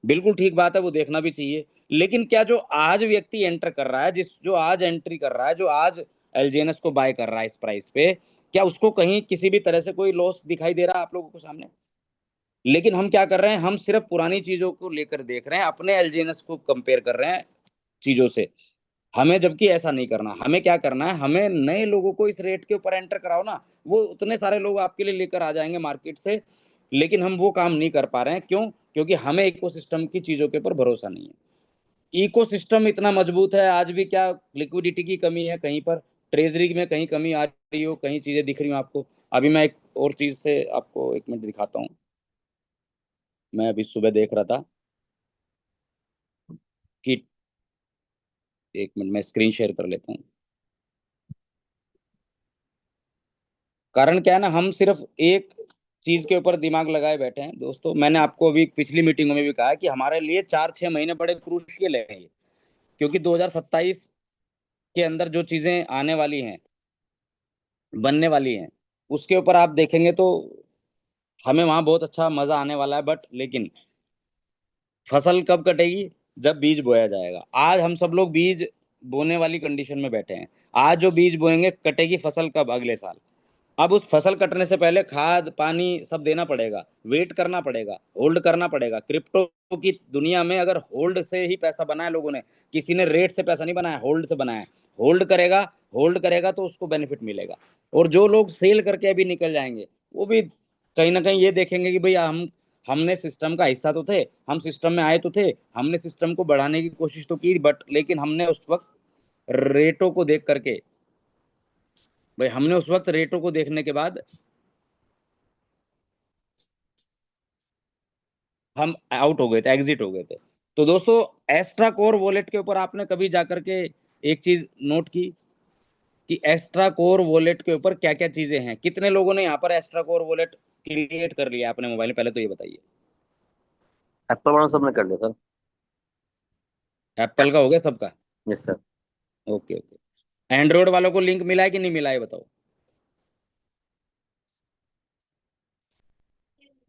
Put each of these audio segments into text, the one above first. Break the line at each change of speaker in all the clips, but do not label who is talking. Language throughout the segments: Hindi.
बिल्कुल ठीक बात है, वो देखना भी चाहिए। लेकिन क्या जो आज व्यक्ति एंटर कर रहा है, जो आज एंट्री कर रहा है, जो आज एलजीएनएस को बाय कर रहा है इस प्राइस पे, क्या उसको कहीं किसी भी तरह से कोई लॉस दिखाई दे रहा है आप लोगों को सामने? लेकिन हम क्या कर रहे हैं, हम सिर्फ पुरानी चीजों को लेकर देख रहे हैं, अपने एलजीएनएस को कंपेयर कर रहे हैं चीजों से। हमें जबकि ऐसा नहीं करना, हमें क्या करना है, हमें नए लोगों को इस रेट के ऊपर एंटर कराओ ना, वो उतने सारे लोग आपके लिए लेकर आ जाएंगे मार्केट से। लेकिन हम वो काम नहीं कर पा रहे हैं, क्यों? क्योंकि हमें इकोसिस्टम की चीजों के ऊपर भरोसा नहीं है। इकोसिस्टम इतना मजबूत है, आज भी क्या लिक्विडिटी की कमी है कहीं पर, ट्रेजरी में कहीं कमी आ रही हो, कहीं चीजें दिख रही हो आपको? अभी मैं एक और चीज से आपको एक मिनट दिखाता हूँ। मैं अभी सुबह देख रहा था कि, एक मिनट मैं स्क्रीन शेयर कर लेता हूँ। कारण क्या है ना, हम सिर्फ एक चीज के ऊपर दिमाग लगाए बैठे हैं दोस्तों। मैंने आपको अभी पिछली मीटिंगों में भी कहा है कि हमारे लिए 4-6 महीने बड़े क्रूशियल है ये, क्योंकि 2027 के अंदर जो चीजें आने वाली हैं, बनने वाली हैं, उसके ऊपर आप देखेंगे तो हमें वहां बहुत अच्छा मजा आने वाला है। बट लेकिन फसल कब कटेगी? जब बीज बोया जाएगा। आज हम सब लोग बीज बोने वाली कंडीशन में बैठे हैं। आज जो बीज बोएंगे, कटेगी फसल कब? अगले साल। अब उस फसल कटने से पहले खाद पानी सब देना पड़ेगा, वेट करना पड़ेगा, होल्ड करना पड़ेगा। क्रिप्टो की दुनिया में अगर होल्ड से ही पैसा बनाया लोगों ने, किसी ने रेट से पैसा नहीं बनाया, होल्ड से बनाया है। होल्ड करेगा, होल्ड करेगा तो उसको बेनिफिट मिलेगा। और जो लोग सेल करके अभी निकल जाएंगे, वो भी कहीं ना कहीं ये देखेंगे कि भाई हमने सिस्टम का हिस्सा तो थे, हम सिस्टम में आए तो थे, हमने सिस्टम को बढ़ाने की कोशिश तो की, बट लेकिन हमने उस वक्त रेटों को देख करके, भाई हमने उस वक्त रेटों को देखने के बाद हम आउट हो गए थे, एग्जिट हो गए थे। तो दोस्तों, एक्स्ट्रा कोर वॉलेट के ऊपर आपने कभी जाकर के एक चीज नोट की कि एक्स्ट्रा कोर वॉलेट के ऊपर क्या क्या चीजें हैं? कितने लोगों ने यहाँ पर एक्स्ट्रा कोर वॉलेट क्रिएट कर लिया अपने मोबाइल में, पहले तो ये बताइए।
एप्पल वालों सबने कर लिया सर।
एप्पल का हो गया सबका?
Yes sir.
Okay okay. Android वालों को लिंक मिला है कि नहीं मिला है, बताओ?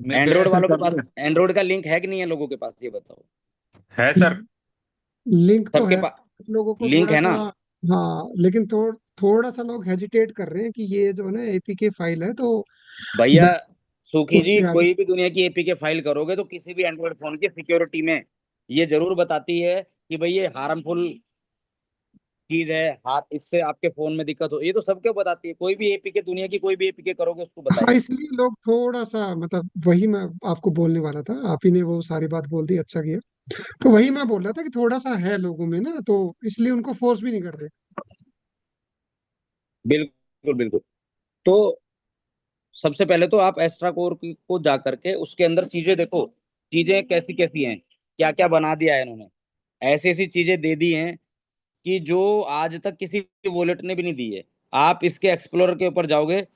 मिल गया
एंड्रॉयड
सर,
वालों के
कर
पास
दिया।
एंड्रॉयड का लिंक है कि नहीं है लोगों के पास, ये बताओ?
है सर।
लिंक तो
सबके
है।
पास
लोगों को
लिंक
थोड़ा
है
सा,
ना?
हाँ, लेकिन थोड़ा सा लोग हेजिटेट कर रहे हैं कि ये जो है ना एपीके फाइल है, तो
भैया
ब-
सुखी
उस
जी,
पे आगे।
कोई भी दुनिया की एपीके फाइल करोगे तो किसी भी एंड्रॉयड फोन की सिक्योरिटी में ये जरूर बताती है कि भाई ये हार्मफुल चीज है, हाथ इससे आपके फोन में दिक्कत हो, ये तो सबको बताती है। कोई भी एपीके, दुनिया की कोई भी एपीके करोगे उसको
हाँ,
बताएगी।
इसलिए लोग थोड़ा सा, मतलब वही मैं आपको बोलने वाला था, आप ही ने वो सारी बात बोल दी, अच्छा किया। तो वही मैं बोल रहा था कि थोड़ा सा है लोगों में ना, तो इसलिए उनको फोर्स भी नहीं कर रहे।
बिल्कुल बिल्कुल। तो सबसे पहले तो आप एक्स्ट्रा कोर को जा करके उसके अंदर चीजें देखो, चीजें कैसी कैसी हैं, क्या क्या बना दिया है इन्होंने। ऐसी ऐसी चीजें दे दी हैं कि जो आज तक किसी वॉलेट ने भी नहीं दी है। आप इसके एक्सप्लोरर के ऊपर जाओगे,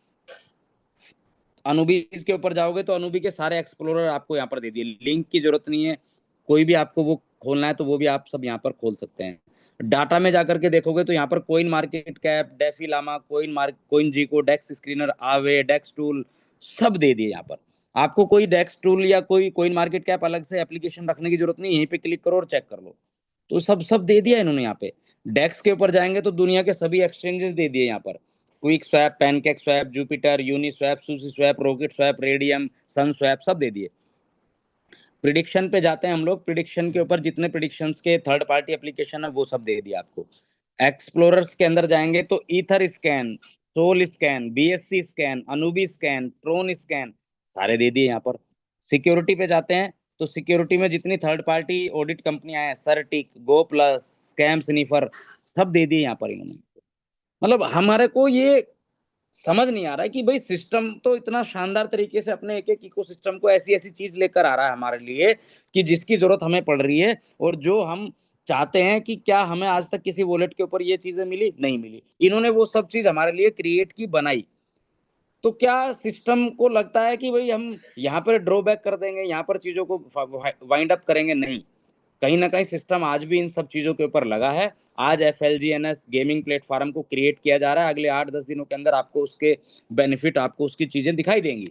अनुबीज के ऊपर जाओगे तो अनुबी के सारे एक्सप्लोरर आपको यहाँ पर दे दिए, लिंक की जरूरत नहीं है। कोई भी आपको वो खोलना है तो वो भी आप सब यहाँ पर खोल सकते हैं। डाटा में जाकर के देखोगे तो यहाँ पर CoinMarketCap, DefiLlama, CoinGecko, DEX screener, आवे, डेक्स टूल, सब दे दिए यहाँ पर। आपको कोई डेक्स टूल या कोई कोइन मार्केट कैप अलग से एप्लीकेशन रखने की जरूरत नहीं, यहीं पे क्लिक करो और चेक कर लो। तो सब सब दे दिया इन्होंने यहाँ पे। डेक्स के ऊपर जाएंगे तो दुनिया के सभी एक्सचेंजेस दे दिए यहाँ पर। QuickSwap, PancakeSwap, Jupiter, Uniswap, SushiSwap, RocketSwap, Raydium, SunSwap, सब दे दिए। प्रिडिक्शन पे जाते हैं हम लोग, प्रिडिक्शन के ऊपर जितने प्रिडिक्शंस के थर्ड पार्टी एप्लीकेशन है वो सब दे दिया आपको। एक्सप्लोरर्स के अंदर जाएंगे तो ether scan, soul scan, BSc scan, अनुबी स्कैन, ट्रोन स्कैन, सारे दे दिए यहाँ पर। सिक्योरिटी पे जाते हैं तो सिक्योरिटी में जितनी थर्ड पार्टी ऑडिट कंपनियां हैं, सर्टिक, गो प्लस, स्कैम स्नीफर, सब दे दिए यहाँ पर इन्होंने। मतलब हमारे को ये समझ नहीं आ रहा है कि भाई सिस्टम तो इतना शानदार तरीके से अपने एक एक इकोसिस्टम को ऐसी ऐसी चीज लेकर आ रहा है हमारे लिए कि जिसकी जरूरत हमें पड़ रही है, और जो हम चाहते हैं कि क्या हमें आज तक किसी वॉलेट के ऊपर ये चीजें मिली? नहीं मिली। इन्होंने वो सब चीज हमारे लिए क्रिएट की, बनाई। तो क्या सिस्टम को लगता है कि भाई हम यहाँ पर ड्रॉबैक कर देंगे, यहाँ पर चीजों को वाइंड अप करेंगे? नहीं। कहीं ना कहीं सिस्टम आज भी इन सब चीजों के ऊपर लगा है। आज एफएलजीएनएस गेमिंग प्लेटफॉर्म को क्रिएट किया जा रहा है, अगले 8-10 दिनों के अंदर आपको उसके बेनिफिट, आपको उसकी चीजें दिखाई देंगी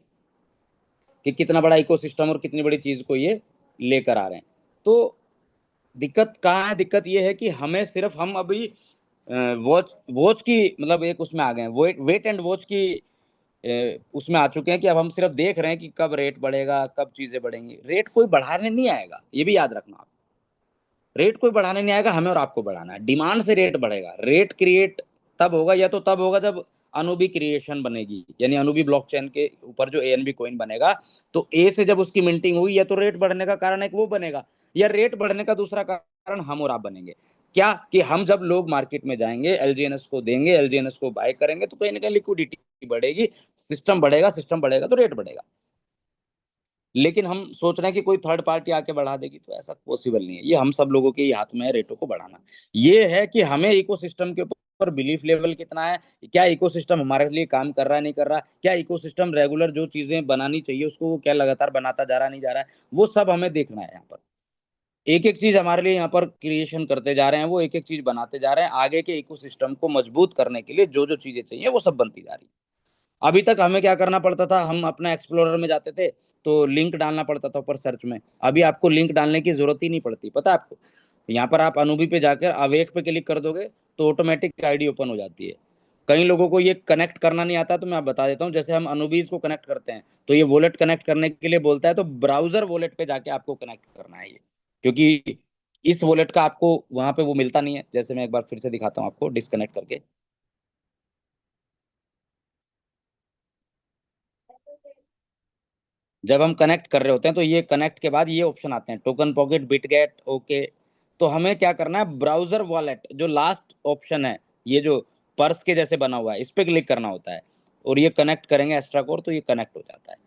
कि कितना बड़ा इकोसिस्टम और कितनी बड़ी चीज को ये लेकर आ रहे हैं। तो दिक्कत कहाँ है? दिक्कत ये है कि हमें सिर्फ हम अभी वॉच वॉच की मतलब एक उसमें आ गए हैं, वेट एंड वॉच की उसमें आ चुके हैं कि अब हम सिर्फ देख रहे हैं कि कब रेट बढ़ेगा, कब चीजें बढ़ेंगी। रेट कोई बढ़ाने नहीं आएगा, ये भी याद रखना आप। रेट कोई बढ़ाने नहीं आएगा, हमें और आपको बढ़ाना है। डिमांड से रेट बढ़ेगा। रेट क्रिएट तब होगा, या तो तब होगा जब अनुबी क्रिएशन बनेगी, यानी अनुबी ब्लॉकचेन के ऊपर जो एएनबी कॉइन बनेगा, तो ए से जब उसकी मिंटिंग हुई, या तो रेट बढ़ने का कारण एक वो बनेगा, या रेट बढ़ने का दूसरा कारण हम और आप बनेंगे। क्या कि हम जब लोग मार्केट में जाएंगे, एलजीएनएस को देंगे, एलजीएनएस को बाय करेंगे, तो कहीं ना कहीं लिक्विडिटी बढ़ेगी, सिस्टम बढ़ेगा, सिस्टम बढ़ेगा तो रेट बढ़ेगा। लेकिन हम सोच रहे हैं कि कोई थर्ड पार्टी आके बढ़ा देगी, तो ऐसा पॉसिबल नहीं है। ये हम सब लोगों के ही हाथ में है रेटों को बढ़ाना। ये है कि हमें इकोसिस्टम के ऊपर बिलीफ लेवल कितना है, क्या इकोसिस्टम हमारे लिए काम कर रहा है, नहीं कर रहा, क्या इकोसिस्टम रेगुलर जो चीजें बनानी चाहिए उसको वो क्या लगातार बनाता जा रहा है, नहीं जा रहा है, वो सब हमें देखना है। यहाँ पर एक एक चीज हमारे लिए यहाँ पर क्रिएशन करते जा रहे हैं, वो एक एक चीज बनाते जा रहे हैं। आगे के इकोसिस्टम को मजबूत करने के लिए जो जो चीजें चाहिए वो सब बनती जा रही है। अभी तक हमें क्या करना पड़ता था, हम अपना एक्सप्लोरर में जाते थे तो लिंक डालना पड़ता था ऊपर सर्च में। अभी आपको लिंक डालने की जरूरत ही नहीं पड़ती, पता है आपको। यहाँ पर आप अनुबी पे जाकर अवेक पे क्लिक कर दोगे तो ऑटोमेटिक आईडी ओपन हो जाती है। कई लोगों को ये कनेक्ट करना नहीं आता, तो मैं आप बता देता हूँ। जैसे हम अनुबीज को कनेक्ट करते हैं तो ये वॉलेट कनेक्ट करने के लिए बोलता है, तो ब्राउजर वॉलेट पे जाके आपको कनेक्ट करना है ये, क्योंकि इस वॉलेट का आपको वहां पे वो मिलता नहीं है। जैसे मैं एक बार फिर से दिखाता हूँ आपको डिस्कनेक्ट करके। जब हम कनेक्ट कर रहे होते हैं तो ये कनेक्ट के बाद ये ऑप्शन आते हैं, टोकन पॉकेट, बिटगेट, ओके। तो हमें क्या करना है, ब्राउजर वॉलेट जो लास्ट ऑप्शन है, ये जो पर्स के जैसे बना हुआ है, इस पे क्लिक करना होता है और ये कनेक्ट करेंगे एक्स्ट्रा कोर, तो ये कनेक्ट हो जाता है।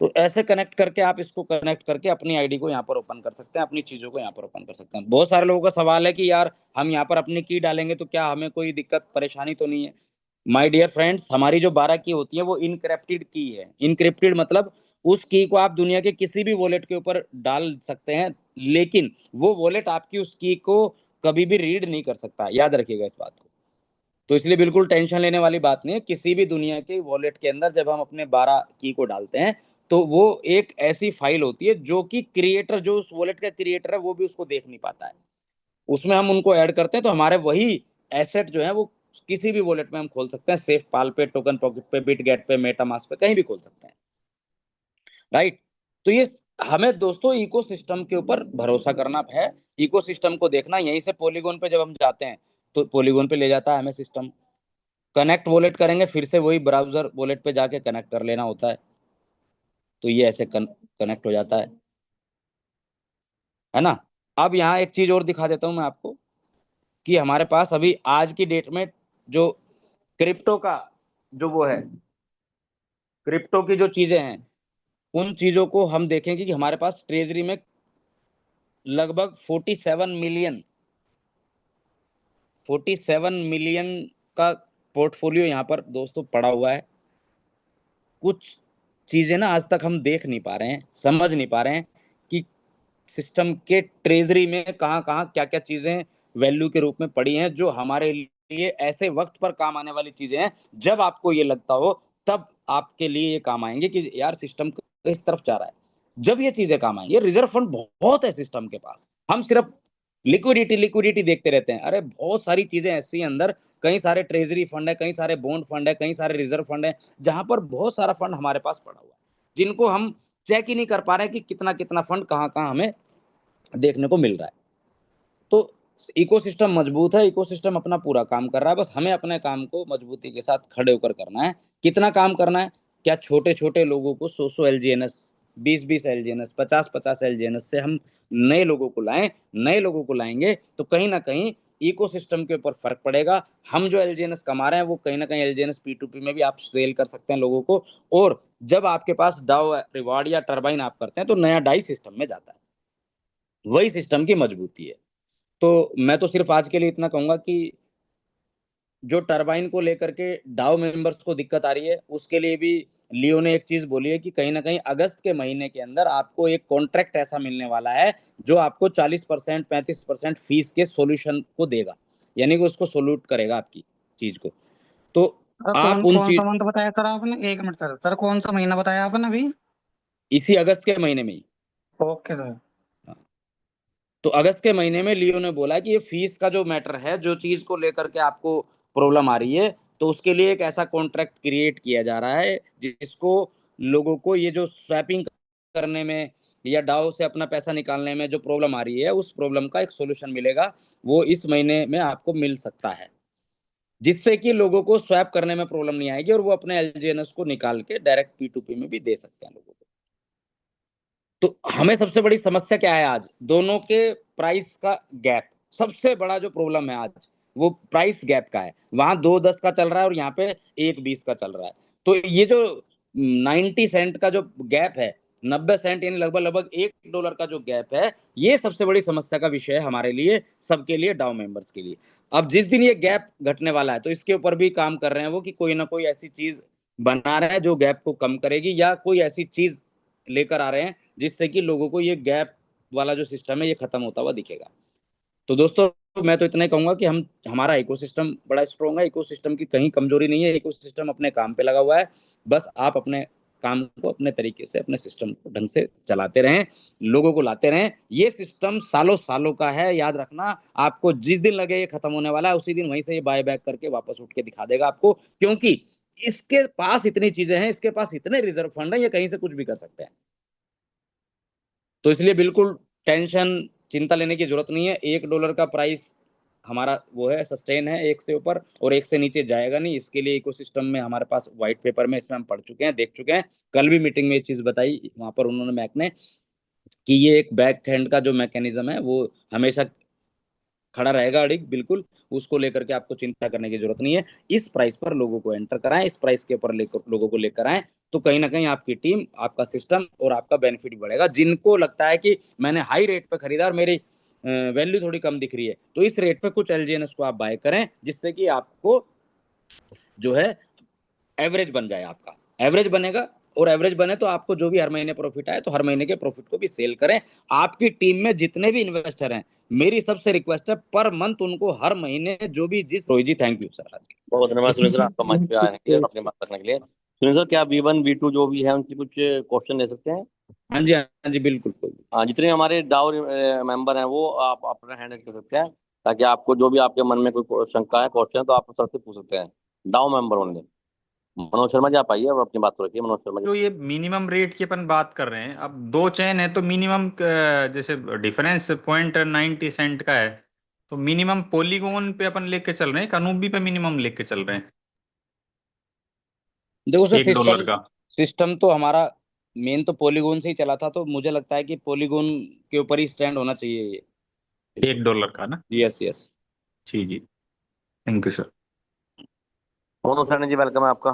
तो ऐसे कनेक्ट करके आप इसको कनेक्ट करके अपनी आईडी को यहाँ पर ओपन कर सकते हैं, अपनी चीजों को यहाँ पर ओपन कर सकते हैं। बहुत सारे लोगों का सवाल है कि यार हम यहाँ पर अपनी की डालेंगे तो क्या हमें कोई दिक्कत परेशानी तो नहीं है। माय डियर फ्रेंड्स, हमारी जो 12 की होती है वो इनक्रिप्टेड की है। इनक्रिप्टेड मतलब उस की को आप दुनिया के किसी भी वॉलेट के ऊपर डाल सकते हैं, लेकिन वो वॉलेट आपकी उस की को कभी भी रीड नहीं कर सकता। याद रखिएगा इस बात को। तो इसलिए बिल्कुल टेंशन लेने वाली बात नहीं है। किसी भी दुनिया के वॉलेट के अंदर जब हम अपने 12 की को डालते हैं तो वो एक ऐसी फाइल होती है जो कि क्रिएटर, जो उस वॉलेट का क्रिएटर है, वो भी उसको देख नहीं पाता है। उसमें हम उनको ऐड करते हैं तो हमारे वही एसेट जो है वो किसी भी वॉलेट में हम खोल सकते हैं। सेफ पाल पे, टोकन पॉकेट पे, बिटगेट पे, मेटामास्क पे, कहीं भी खोल सकते हैं। राइट। तो ये हमें दोस्तों इकोसिस्टम के ऊपर भरोसा करना है, इकोसिस्टम को देखना। यहीं से पॉलीगॉन पे जब हम जाते हैं तो पॉलीगॉन पे ले जाता है हमें सिस्टम। कनेक्ट वॉलेट करेंगे, फिर से वही ब्राउजर वॉलेट पे जाके कनेक्ट कर लेना होता है। तो ये ऐसे कनेक्ट हो जाता है ना। अब यहाँ एक चीज और दिखा देता हूँ मैं आपको कि हमारे पास अभी आज की डेट में जो क्रिप्टो का जो वो है, क्रिप्टो की जो चीजें हैं, उन चीजों को हम देखेंगे कि हमारे पास ट्रेजरी में लगभग 47 मिलियन का पोर्टफोलियो यहाँ पर दोस्तों पड़ा हुआ है। कुछ चीजें ना आज तक हम देख नहीं पा रहे हैं, समझ नहीं पा रहे हैं कि सिस्टम के ट्रेजरी में कहाँ कहाँ क्या क्या चीजें वैल्यू के रूप में पड़ी हैं, जो हमारे लिए ऐसे वक्त पर काम आने वाली चीजें हैं। जब आपको ये लगता हो तब आपके लिए ये काम आएंगे कि यार सिस्टम इस तरफ जा रहा है। जब ये चीजें काम आएंगे, रिजर्व फंड बहुत है सिस्टम के पास, हम सिर्फ लिक्विडिटी लिक्विडिटी देखते रहते हैं। अरे बहुत सारी चीजें ऐसी हैं अंदर, कई सारे ट्रेजरी फंड है, कई सारे बॉन्ड फंड है, कई सारे रिजर्व फंड है, जहां पर बहुत सारा फंड हमारे पास पड़ा हुआ है, जिनको हम चेक ही नहीं कर पा रहे हैं कि कितना कितना फंड कहाँ कहाँ हमें देखने को मिल रहा है। तो इकोसिस्टम मजबूत है, इकोसिस्टम अपना पूरा काम कर रहा है, बस हमें अपने काम को मजबूती के साथ खड़े होकर करना है। कितना काम करना है? क्या छोटे छोटे लोगों को 100 एलजीएनएस, 20 एलजीएनएस, 50 एलजीएनएस से हम नए लोगों को लाएं। नए लोगों को लाएंगे तो कहीं ना कहीं इकोसिस्टम के ऊपर फर्क पड़ेगा। हम जो एलजीएनएस कमा रहे हैं वो कहीं ना कहीं एलजीएनएस P2P में भी आप सेल कर सकते हैं लोगों को। और जब आपके पास डाउ रिवार्ड या टर्बाइन आप करते हैं तो नया डाई सिस्टम में जाता है, वही सिस्टम की मजबूती है। तो मैं तो सिर्फ आज के लिए इतना कहूंगा कि जो टरबाइन को लेकर के डाउ मेंबर्स को दिक्कत आ रही है, उसके लिए भी लियो ने एक चीज बोली है कि कहीं ना कहीं अगस्त के महीने के अंदर आपको एक कॉन्ट्रैक्ट ऐसा मिलने वाला है जो आपको 40% 35% फीस के सॉल्यूशन को देगा, यानी कि उसको सोल्यूट करेगा आपकी चीज को। तो
सर
आप
कौन
उन
कौन सा
चीज
मंथ बताया सर आपने? एक मिनट सर, कौन सा महीना बताया आपने अभी?
इसी अगस्त के महीने में ही।
Okay sir.
हाँ। तो अगस्त के महीने में लियो ने बोला कि ये फीस का जो मैटर है, जो चीज को लेकर के आपको प्रॉब्लम आ रही है, तो उसके लिए एक ऐसा कॉन्ट्रैक्ट क्रिएट किया जा रहा है जिसको लोगों को ये जो स्वैपिंग करने में या डाउ से अपना पैसा निकालने में जो प्रॉब्लम आ रही है, उस प्रॉब्लम का एक सोल्यूशन मिलेगा, वो इस महीने में आपको मिल सकता है, जिससे कि लोगों को स्वैप करने में प्रॉब्लम नहीं आएगी और वो अपने एलजीएनएस को निकाल के डायरेक्ट पी2पी में भी दे सकते हैं लोगों को। तो हमें सबसे बड़ी समस्या क्या है आज, दोनों के प्राइस का गैप, सबसे बड़ा जो प्रॉब्लम है आज वो प्राइस गैप का है। वहां 2.10 का चल रहा है और यहाँ पे 1.20 का चल रहा है। तो ये जो 90 सेंट का जो गैप है, 90 सेंट यानी लगभग लगभग $1 का जो गैप है, ये सबसे बड़ी समस्या का विषय है हमारे लिए, सबके लिए, डाउ मेंबर्स के लिए। अब जिस दिन ये गैप घटने वाला है, तो इसके ऊपर भी काम कर रहे हैं वो कि कोई ना कोई ऐसी चीज बना रहे हैं जो गैप को कम करेगी, या कोई ऐसी चीज लेकर आ रहे हैं जिससे कि लोगों को ये गैप वाला जो सिस्टम है ये खत्म होता हुआ दिखेगा। तो दोस्तों मैं तो इतना ही कहूंगा कि हमारा इकोसिस्टम बड़ा स्ट्रॉन्ग है, इकोसिस्टम की कहीं कमजोरी नहीं है, इकोसिस्टम अपने काम पे लगा हुआ है। बस आप अपने काम को अपने तरीके से, अपने सिस्टम को ढंग से चलाते रहें, लोगों को लाते रहें। ये सिस्टम सालों सालों का है, याद रखना। आपको जिस दिन लगे ये खत्म होने वाला है, उसी दिन वहीं से ये बाय बैक करके वापस उठ के दिखा देगा आपको, क्योंकि इसके पास इतनी चीजें हैं, इसके पास इतने रिजर्व फंड है, ये कहीं से कुछ भी कर सकते हैं। तो इसलिए बिल्कुल टेंशन, चिंता लेने की जरूरत नहीं है। $1 का प्राइस हमारा वो है, सस्टेन है 1 से ऊपर, और 1 से नीचे जाएगा नहीं। इसके लिए इकोसिस्टम में हमारे पास व्हाइट पेपर में इसमें हम पढ़ चुके हैं, देख चुके हैं। कल भी मीटिंग में ये चीज बताई वहां पर उन्होंने, मैक ने, कि ये एक बैक हैंड का जो मैकेनिज्म है वो हमेशा खड़ा रहेगा अड़िग, बिल्कुल। उसको लेकर के आपको चिंता करने की जरूरत नहीं है। इस प्राइस पर लोगों को एंटर कराएं, इस प्राइस के ऊपर लोगों को लेकर आए, तो कहीं ना कहीं आपकी टीम, आपका सिस्टम और आपका बेनिफिट बढ़ेगा। जिनको लगता है कि मैंने हाई रेट पे खरीदा और मेरी वैल्यू थोड़ी कम दिख रही है, तो इस रेट पे कुछ एलजीएनएस को आप बाय करें, जिससे कि आपको जो है एवरेज बन जाए, आपका एवरेज बनेगा। और एवरेज बने तो आपको जो भी हर महीने प्रॉफिट आए, तो हर महीने के प्रॉफिट को भी सेल करें। आपकी टीम में जितने भी इन्वेस्टर हैं, मेरी सबसे रिक्वेस्ट है, पर मंथ उनको हर महीने जो भी जिस, रोहित जी थैंक यू सर।
बहुत धन्यवाद सुनील सर, आपका मंच पे आने के लिए और अपनी बात रखने के लिए। सुनील सर, क्या V1 V2 जो भी है उनकी कुछ क्वेश्चन ले सकते हैं?
हाँ जी बिल्कुल।
हाँ, जितने हमारे डाउ मेंबर हैं वो आप अपना हैंड कर सकते हैं, ताकि आपको जो भी आपके मन में कोई शंका है, क्वेश्चन है, तो आप सर से पूछ सकते हैं। डाउ मेंबर ओनली। मनोज शर्मा जी आप आइए और अपनी बात को रखिए। मनोज शर्मा जी।
जो ये मिनिमम रेट की अपन बात कर रहे हैं, अब 2 चेन है तो मिनिमम जैसे डिफरेंस 0.90 सेंट का है, तो मिनिमम पॉलीगोन पे अपन लेके चल रहे हैं, कनूबी पे मिनिमम लेके चल रहे हैं
देखो सर,
$1 का।
सिस्टम तो हमारा मेन तो पॉलीगोन से ही चला था, तो मुझे लगता है कि पॉलीगोन के ऊपर ही स्टैंड होना चाहिए ये।
$1 का ना?
Yes yes.
जी जी, thank you sir.
Manoj Sharma ji welcome है आपका।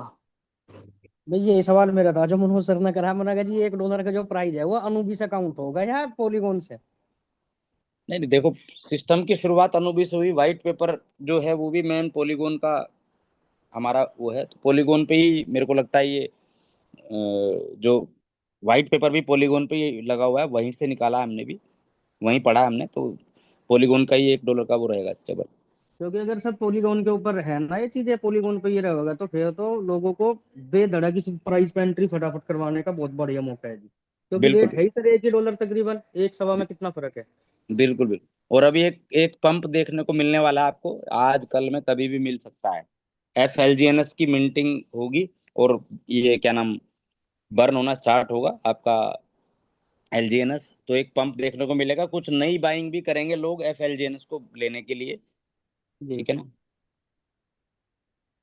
भाई ये सवाल मेरा था जो मनोज सर ने करा, मैंने कहा जी $1 का जो प्राइस है वो अनूबी से काउंट होगा या पॉलीगोन से?
नहीं नहीं, देखो सिस्टम की शुरुआत अनूबी से हुई, व्हाइट पेपर जो है वो भी मेन पॉलीगोन का हमारा वो है, तो पॉलीगोन पे ही मेरे को लगता है ये जो व्हाइट पेपर भी पॉलीगोन पे ही लगा हुआ है, वहीं से निकाला है हमने भी, वहीं पढ़ा है हमने, तो पॉलीगोन का ही $1 का वो रहेगा स्टेबल।
क्योंकि अगर सब पॉलीगोन के ऊपर है ना ये चीजें, पॉलीगोन पे ये रहेगा, तो फिर तो लोगों को बेधड़क इस प्राइस पे एंट्री फटाफट करवाने का बहुत बढ़िया मौका है जी। क्योंकि
बिल्कुल
रेट है ही सर $1 तकरीबन, 1 सवा में कितना फर्क है।
बिल्कुल बिल्कुल। और अभी एक एक पंप देखने को मिलने वाला है आपको, आज कल में कभी भी मिल सकता है। FLGNS की मिंटिंग होगी, और ये क्या नाम, बर्न होना स्टार्ट होगा आपका LGNS। तो एक पंप देखने को मिलेगा, कुछ नई बाइंग भी करेंगे लोग FLGNS को लेने के लिए,
जी
ठीक है ना।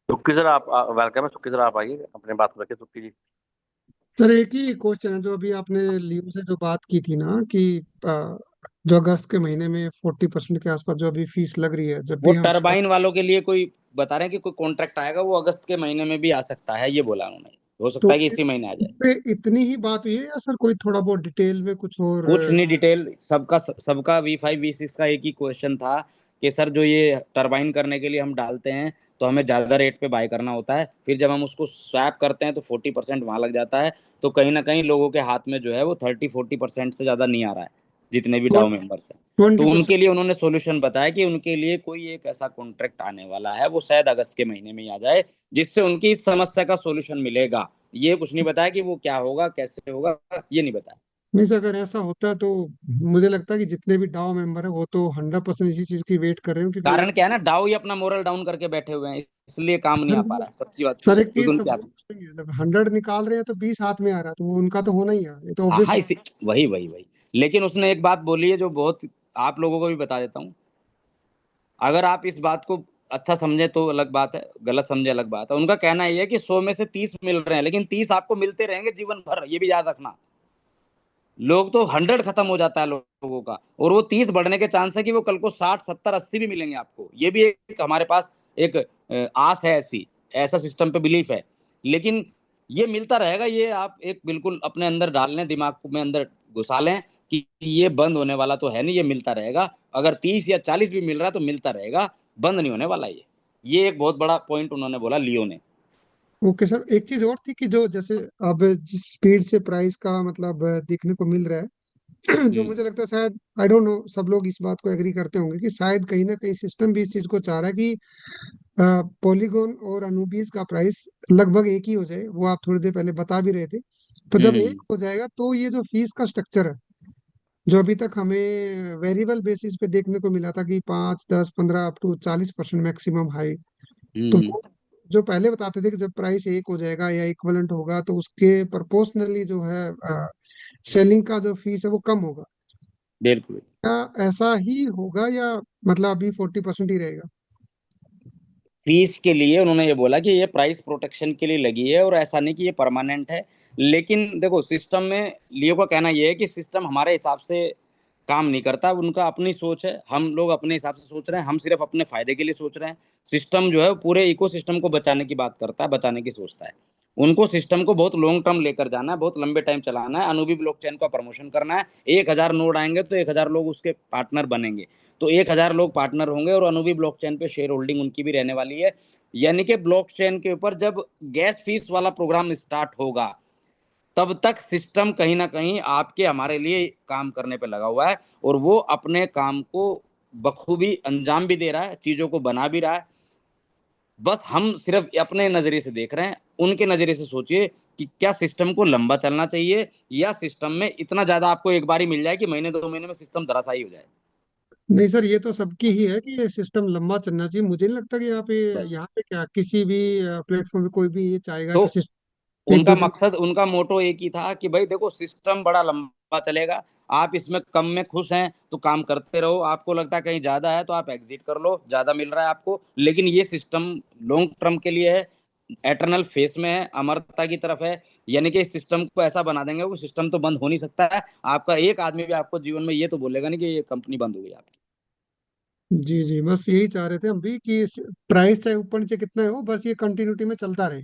सुक्की सर आप वेलकम है। सुक्की सर आप आइए, अपनी बात को रखिए। सुक्की जी।
सर एक ही क्वेश्चन है, जो अभी आपने लियो से जो बात की थी ना कि जो अगस्त के महीने में 40% के आसपास जो अभी फीस लग रही है, जब
वो
भी हम
टरबाइन वालों के लिए कोई बता रहे हैं कि कोई कॉन्ट्रैक्ट आएगा, वो अगस्त के महीने में भी आ सकता है, ये बोला उन्होंने। हो
तो
सकता है कि इसी महीने आ
इस
जाए।
पे इतनी ही बात हुई है या सर कोई थोड़ा बहुत डिटेल में कुछ और?
कुछ नहीं डिटेल, सबका सबका V5 V6 का एक ही क्वेश्चन था कि सर जो ये टरबाइन करने के लिए हम डालते हैं, तो हमें ज्यादा रेट पे बाय करना होता है, फिर जब हम उसको स्वैप करते हैं तो 40% वहां लग जाता है। तो कहीं ना कहीं लोगों के हाथ में जो है वो 30-40% से ज्यादा नहीं आ रहा है, जितने भी डाउ मेंबर्स हैं। तो
20%?
उनके लिए उन्होंने सोल्यूशन बताया कि उनके लिए कोई एक ऐसा कॉन्ट्रैक्ट आने वाला है, वो शायद अगस्त के महीने में ही आ जाए, जिससे उनकी इस समस्या का सोल्यूशन मिलेगा। ये कुछ नहीं बताया कि वो क्या होगा, कैसे होगा, ये नहीं बताया।
नहीं सर, अगर ऐसा होता है तो मुझे लगता है कि जितने भी डाओ मेंबर है वो तो 100% इसी चीज की वेट कर रहे हो, क्योंकि
कारण क्या है ना, डाउ ही अपना मोरल डाउन करके बैठे हुए हैं, इसलिए काम नहीं
सर
आ पा रहा है, सच्ची बात
सर
ये है,
एक
क्योंकि
चीज
उनके
सब
हाथ
लोग करेंगे, जब 100 निकाल रहे हैं तो 20 हाथ में आ रहा है, तो वो उनका तो होना ही है, ये तो
हाँ
ऑब्वियस
हाँ,
है।
इसी वही वही वही। लेकिन उसने एक बात बोली है जो बहुत, आप लोगों को भी बता देता हूँ, अगर आप इस बात को अच्छा समझे तो अलग बात है, गलत समझे अलग बात है। उनका कहना ये है कि 100 में से 30 मिल रहे हैं, लेकिन 30 आपको मिलते रहेंगे जीवन भर, ये भी याद रखना। लोग तो 100 खत्म हो जाता है लोगों का, और वो 30 बढ़ने के चांस है कि वो कल को 60 70 80 भी मिलेंगे आपको। ये भी एक हमारे पास एक आस है, ऐसी ऐसा सिस्टम पे बिलीफ है। लेकिन ये मिलता रहेगा, ये आप एक बिल्कुल अपने अंदर डाल लें, दिमाग में अंदर घुसा लें कि ये बंद होने वाला तो है नहीं, ये मिलता रहेगा। अगर 30 या 40 भी मिल रहा है तो मिलता रहेगा, बंद नहीं होने वाला ये एक बहुत बड़ा पॉइंट उन्होंने बोला, लियो ने।
ओके सर, एक चीज और थी कि जो जैसे अब जिस स्पीड से प्राइस का मतलब देखने को मिल रहा है जो
हम्म
मुझे लगता है शायद, आई डोंट नो, सब लोग इस बात को एग्री करते होंगे कि शायद कहीं ना कहीं सिस्टम भी इस चीज को चाह रहा है कि पॉलीगॉन और अनूबीस का प्राइस लगभग एक ही हो जाए। वो आप थोड़ी देर पहले बता भी रहे थे। तो जब एक
हम्म
हो जाएगा तो ये जो फीस का स्ट्रक्चर है, जो अभी तक हमें वेरिएबल बेसिस पे देखने को मिला था कि 5 10 15 अप टू 40% मैक्सिमम हाई, तो
हम्म,
वो जो पहले बताते थे कि जब प्राइस एक हो जाएगा या इक्वलेंट होगा तो उसके प्रोपोर्शनली जो है सेलिंग का जो फीस है वो कम होगा।
बिल्कुल।
क्या ऐसा ही होगा या मतलब अभी 40% ही रहेगा?
फीस के लिए उन्होंने ये बोला कि ये प्राइस प्रोटेक्शन के लिए लगी है, और ऐसा नहीं कि ये परमानेंट है। लेकिन देखो, सिस्टम में लियो का कहना ये है कि सिस्टम हमारे हिसाब से काम नहीं करता, उनका अपनी सोच है, हम लोग अपने हिसाब से सोच रहे हैं, हम सिर्फ अपने फायदे के लिए सोच रहे हैं। सिस्टम जो है वो पूरे इकोसिस्टम को बचाने की बात करता है, बचाने की सोचता है। उनको सिस्टम को बहुत लॉन्ग टर्म लेकर जाना है, बहुत लंबे टाइम चलाना है, अनुबी ब्लॉकचेन का प्रमोशन करना है। 1000 नोड आएंगे तो 1000 लोग उसके पार्टनर बनेंगे, तो 1000 लोग पार्टनर होंगे, और अनुबी ब्लॉकचेन पे शेयर होल्डिंग उनकी भी रहने वाली है। यानी कि ब्लॉकचेन के ऊपर जब गैस फीस वाला प्रोग्राम स्टार्ट होगा, तब तक सिस्टम कहीं ना कहीं आपके हमारे लिए काम करने पे लगा हुआ है, और वो अपने काम को बखूबी अंजाम भी दे रहा है, चीजों को बना भी रहा है। बस हम सिर्फ अपने नजरिए से देख रहे हैं। उनके नजरिए से सोचिए कि क्या सिस्टम को लंबा चलना चाहिए, या सिस्टम में इतना ज्यादा आपको एक बार ही मिल जाए कि महीने 2 महीने में सिस्टम धराशायी हो जाए।
नहीं सर, ये तो सबकी ही है कि ये सिस्टम लंबा चलना चाहिए। मुझे नहीं लगता कि
बस।
यहाँ पे क्या किसी भी प्लेटफॉर्म पे कोई भी ये चाहेगा
तो
कि सिस्टम एक
उनका
दो दिन।
मकसद, उनका मोटो एक ही था कि भाई देखो, सिस्टम बड़ा लंबा चलेगा, आप इसमें कम में खुश हैं तो काम करते रहो, आपको लगता है कहीं ज्यादा है तो आप एग्जिट कर लो, ज्यादा मिल रहा है आपको, लेकिन ये सिस्टम लॉन्ग टर्म के लिए है, एटर्नल फेस में है, अमरता की तरफ है। यानी कि इस सिस्टम को ऐसा बना देंगे, वो सिस्टम तो बंद हो नहीं सकता है। आपका एक आदमी भी आपको जीवन में ये तो बोलेगा नहीं कि ये कंपनी बंद हो गई आपकी।
जी जी, बस यही चाह रहे थे हम भी कि प्राइस चाहे ऊपर नीचे कितना है हो, बस ये कंटिन्यूटी में चलता रहे,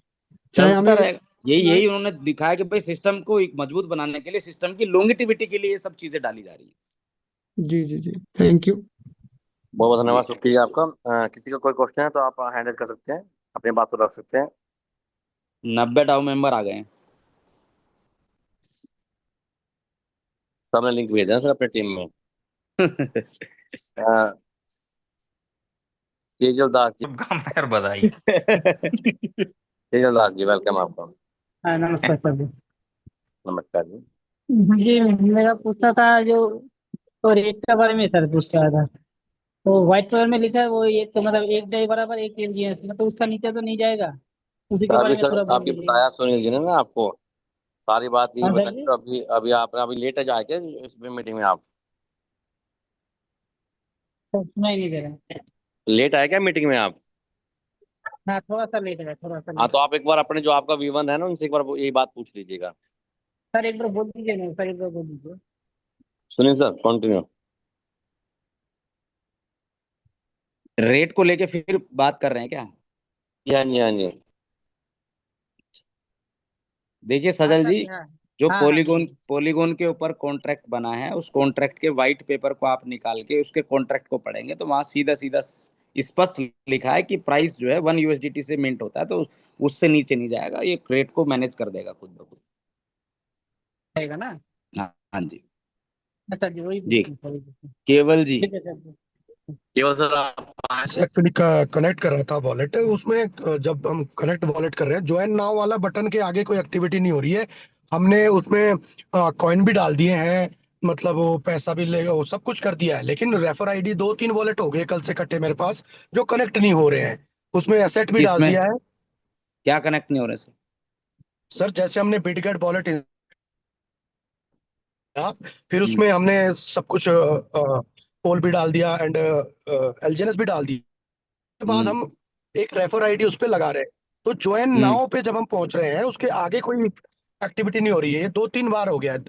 चाहे
चलता
हमें
रहेगा, यही
लाइक।
यही उन्होंने दिखाया कि भाई सिस्टम को एक मजबूत बनाने के लिए, सिस्टम की लॉन्गिटिविटी के लिए ये सब चीजें डाली जा रही है।
जी जी जी, थैंक यू।
बहुत बहुत
जी।
धन्यवाद, शुक्रिया आपका। किसी का कोई क्वेश्चन है तो आप हैंडल कर सकते हैं, अपनी बात को रख सकते हैं।
90 डाउ मेंबर आ गए
सबने लिंक भेजा है सर अपनी टीम में।
हैं।
अ, तेजल दास जी,
शुभकामनाएं और बधाई।
तेजल दास जी, वेलकम आपका।
हाँ, नमस्कार सर जी।
नमस्कार जी।
जी, मेरा पूछना था जो, तो रेट के बारे में सर पूछ रहा था। तो व्हाइट कलर में लिखा है वो, एक तो मतलब एक डाई बराबर एक एलजीएस, मतलब उसका नीचे तो नहीं जाएगा? उसी
सर
के
अभी
बारे में
सर
थोड़ा बोल
अभी
दीजिए।
बताया सुनील जी ने ना आपको, सारी बात यही
हाँ सर
बताई।
जी।
तो अभी अभी आप अभी लेट जाके इस मीटिंग में आप
तो सुनाई नहीं दे रहा।
लेट आए क्या मीटिंग में आप?
हाँ, थोड़ा सा लेट है, थोड़ा सा
हाँ,
लेट
तो
है।
आप एक बार अपने जो आपका V1 है ना, उनसे एक बार यही बात पूछ लीजिएगा।
सर एक बार बोल दीजिए ना, सर एक बार बोल दीजिए।
Sunil sir continue.
रेट को लेके फिर बात कर रहे हैं क्या?
जी हाँ जी, हाँ जी।
देखिए
हाँ
सजल
सर
जी,
जी, हाँ।
जो
हाँ हाँ
पॉलीगॉन
जी।
पॉलीगॉन के ऊपर कॉन्ट्रैक्ट बना है, उस कॉन्ट्रैक्ट के व्हाइट पेपर को आप निकाल के उसके कॉन्ट्रैक्ट को पढ़ेंगे तो वहां सीधा सीधा स्पष्ट लिखा है कि प्राइस जो है 1 USDT से मिंट होता है, तो उससे नीचे नहीं जाएगा, ये रेट को मैनेज कर देगा खुद ब खुद।
रहेगा ना?
हाँ हाँ जी।
अच्छा जी, वही
जी
पूछना था, वही पूछना।
केवल जी।
ठीक है सर जी।
केवल सर आप
से एक्चुअली कनेक्ट कर रहा था वॉलेट उसमें। जब हम कनेक्ट वॉलेट कर रहे हैं, ज्वाइन नाउ वाला बटन के आगे कोई एक्टिविटी नहीं हो रही है, हमने उसमें कॉइन भी डाल दिए हैं, मतलब वो पैसा भी लेगा, वो सब कुछ कर दिया है, लेकिन रेफर आईडी 2-3 वॉलेट हो गए कल से इकट्ठे मेरे पास, जो कनेक्ट नहीं हो रहे हैं। उसमें एसेट भी डाल
किसमें
दिया है।
क्या कनेक्ट नहीं हो रहा सर?
सर जैसे हमने बिटगेट वॉलेट, फिर
हम्म
उसमें हमने सब कुछ पोल भी डाल दिया एंड एलजीएनएस भी डाल दी, के बाद
हम्म
हम एक रेफर आईडी उस पर लगा रहे हैं। तो ज्वाइन
हम्म
नाउ पे जब हम पहुंच रहे हैं, उसके आगे कोई एक्टिविटी नहीं हो रही है। ये 2-3 बार हो गया है।